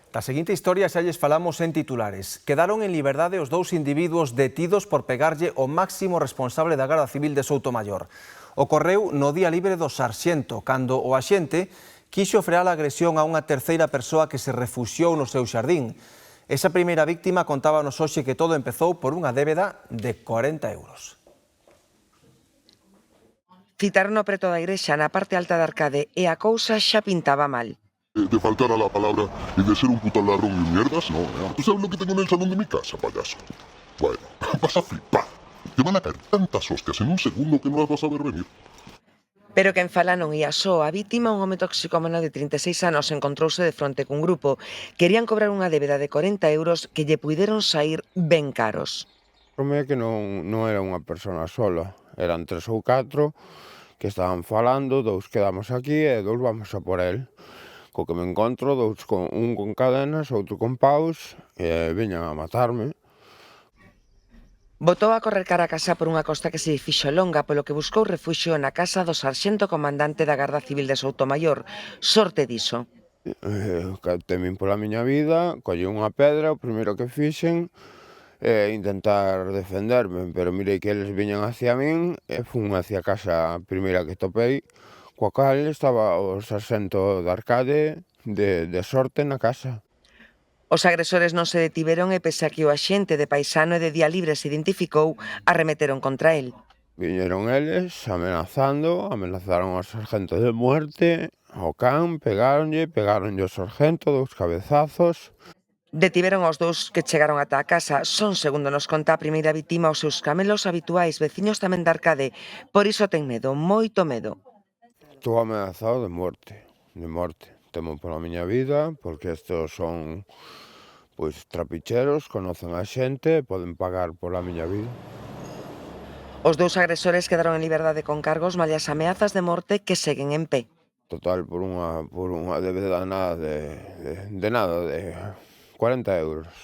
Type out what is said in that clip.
Da seguinte historia xa lles falamos en titulares. Quedaron en liberdade os dous individuos detidos por pegarlle o máximo responsable da Garda Civil de Soutomaior. Ocorreu no día libre do sarxento, cando o axente quixo frear a agresión a unha terceira persoa que se refuxiou no seu xardín. Esa primeira víctima contábanos hoxe que todo empezou por unha débeda de 40 euros. Citaron no preto da igrexa na parte alta da Arcade e a cousa xa pintaba mal. De faltar a la palabra y de ser un puto ladrón y mierdas, no. ¿Tú sabes lo que tengo en el salón de mi casa, payaso? Bueno, vas a flipar. Te van a caer tantas hostias en un segundo que no las vas a ver venir. Pero quen fala non ia só. A vítima, un home toxicómano de 36 anos, encontrouse de fronte cun grupo. Querían cobrar unha débeda de 40 euros que lle puideron sair ben caros. Prome que non era unha persona sola, eran 3 ou 4 que estaban falando, 2 quedamos aquí e 2 vamos a por el. Co que me encontro, un con cadenas, outro con paus, e viñan a matarme. Botou a correr cara a casa por unha costa que se fixo longa, polo que buscou refuxio na casa do sarxento comandante da Garda Civil de Soutomaior. Sorte diso. Temín pola miña vida, collí unha pedra, o primeiro que fixen, intentar defenderme, pero mirei que eles viñan hacia min e fun hacia a casa primeira que topei, coa cal estaba o sarxento da Arcade de sorte na casa. Os agresores non se detiveron e pese a que o axente de paisano e de día libre se identificou, arremeteron contra el. Viñeron eles amenazaron ao sargento de muerte, ao can, pegáronlle ao sargento, 2 cabezazos. Detiveron aos dous que chegaron ata a casa. Son, segundo nos conta a primeira vítima, os seus camelos habituais, veciños tamén da Arcade. Por iso ten medo, moito medo. Estou amenazado de morte. Temo pola miña vida, porque estes son trapicheros, conocen a xente, poden pagar pola miña vida. Os dous agresores quedaron en liberdade con cargos malia as ameazas de morte que seguen en pé. Total, por unha débeda de 40 euros.